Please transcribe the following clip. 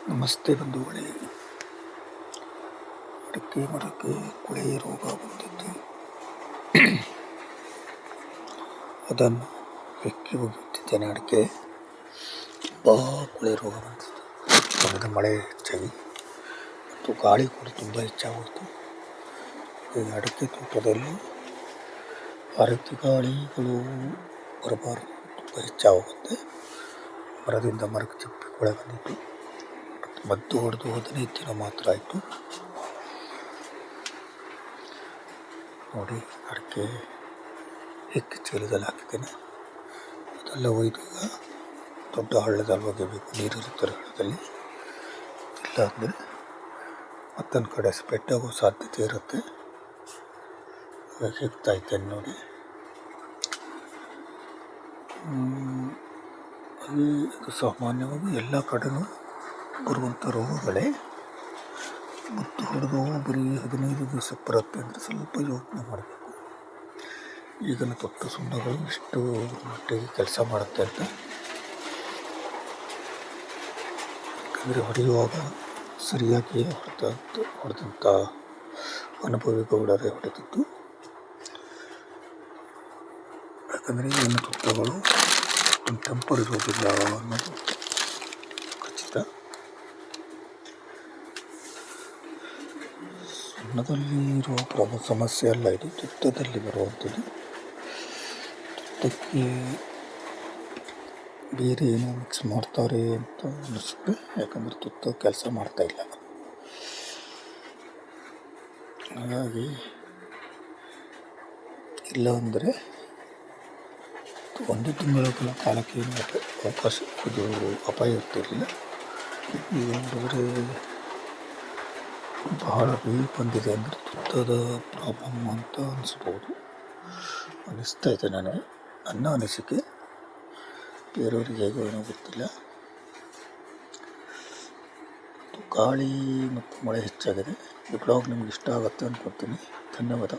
ನಮಸ್ತೆ ಬಂಧುಗಳೇ. ಅಡಿಕೆ ಮರಕ್ಕೆ ಕೊಳೆ ರೋಗ ಬಂದಿದ್ದು ಅದನ್ನು ಹೆಕ್ಕಿ ಹೋಗುತ್ತಿದ್ದೇನೆ. ಅಡಿಕೆ ತುಂಬ ಕೊಳೆ ರೋಗ ಬಂದಿತ್ತು. ನಮಗೆ ಮಳೆ ಹೆಚ್ಚಾಗಿ ಮತ್ತು ಗಾಳಿ ಕೂಡ ತುಂಬ ಹೆಚ್ಚಾಗೋಯಿತು. ಈ ಅಡಿಕೆ ತೋಟದಲ್ಲಿ ಆ ರೀತಿ ಗಾಳಿಗಳು ಬರಬಾರದು, ತುಂಬ ಹೆಚ್ಚಾಗುತ್ತೆ. ಮರದಿಂದ ಮರಕ್ಕೆ ಚಿಪ್ಪಿ ಕೊಳೆ ಬಂದಿತ್ತು. ಮದ್ದು ಹೊಡೆದು 15 ದಿನ ಮಾತ್ರ ಆಯಿತು. ನೋಡಿ, ಅಡಿಕೆ ಹೆಕ್ಕಿ ಚೀಲದಲ್ಲಿ ಹಾಕಿದ್ದೇನೆ. ಅದೆಲ್ಲ ಒಯ್ದು ಈಗ ದೊಡ್ಡ ಹಳ್ಳದಲ್ಲಿ ಒಗೆಯಬೇಕು. ನೀರಿರುತ್ತಾರೆ ಹಳ್ಳದಲ್ಲಿ, ಇಲ್ಲ ಅಂದರೆ ಮತ್ತೊಂದು ಕಡೆ ಸ್ಪ್ರೆಡ್ ಆಗೋ ಸಾಧ್ಯತೆ ಇರುತ್ತೆ. ಹೆಕ್ತಾ ಇದ್ದೇನೆ ನೋಡಿ. ಇದು ಸಾಮಾನ್ಯವಾಗಿ ಎಲ್ಲ ಕಡೆನೂ ಬರುವಂಥ ರೋಗಗಳೇ. ಮದ್ದು ಹೊಡೆದು ಬರೀ 15 ದಿವಸಕ್ಕೆ ಬರುತ್ತೆ ಅಂದರೆ ಸ್ವಲ್ಪ ಯೋಚನೆ ಮಾಡಬೇಕು. ಈಗಿನ ತೊಟ್ಟ ಸುಣ್ಣಗಳು ಇಷ್ಟು ಮಟ್ಟಿಗೆ ಕೆಲಸ ಮಾಡುತ್ತೆ ಅಂತ. ಯಾಕಂದರೆ ಹೊಡೆಯುವಾಗ ಸರಿಯಾಗಿ ಹೊಡೆದಂಥ ಅನುಭವಿ ಗೌಡರೇ ಹೊಡೆದಿದ್ದು. ಯಾಕಂದರೆ ಈಗಿನ ತೊಟ್ಟಗಳು ಟೆಂಪರ್ ಇರೋದಿಲ್ಲ ಅನ್ನೋದು ಖಚಿತ. ಸುಣ್ಣದಲ್ಲಿ ಇರುವ ಪ್ರಮುಖ ಸಮಸ್ಯೆ ಅಲ್ಲ ಇದು, ತುತ್ತದಲ್ಲಿ ಬರುವಂಥದ್ದು. ತುತ್ತಕ್ಕೆ ಬೇರೆ ಏನೋ ಮಿಕ್ಸ್ ಮಾಡ್ತಾರೆ ಅಂತ ಅನ್ನಿಸುತ್ತೆ. ಯಾಕಂದರೆ ತುತ್ತ ಕೆಲಸ ಮಾಡ್ತಾಯಿಲ್ಲ. ಹಾಗಾಗಿ ಇಲ್ಲ ಅಂದರೆ ಒಂದು ತಿಂಗಳ ಕಾಲಕ್ಕೆ ಏನು ಅವಕಾಶ ಇದು ಅಪಾಯ ಇರ್ತಿರಲಿಲ್ಲ. ಈಗ ನೋಡಿದ್ರೆ ಬಹಳ ಡೀಪ್ ಬಂದಿದೆ ಅಂದರೆ ತುತ್ತದ ಪ್ರಾಬ್ಲಮ್ ಅಂತ ಅನ್ನಿಸ್ತಾ ಇದೆ ನನಗೆ, ನನ್ನ ಅನಿಸಿಕೆ. ಬೇರೆಯವ್ರಿಗೆ ಹೇಗೋ ಏನೋ ಗೊತ್ತಿಲ್ಲ. ಗಾಳಿ ಮತ್ತು ಮಳೆ ಹೆಚ್ಚಾಗಿದೆ. ಈ ಬ್ಲಾಗ್ ನಿಮ್ಗೆ ಇಷ್ಟ ಆಗುತ್ತೆ ಅಂದ್ಕೊಳ್ತೀನಿ. ಧನ್ಯವಾದ.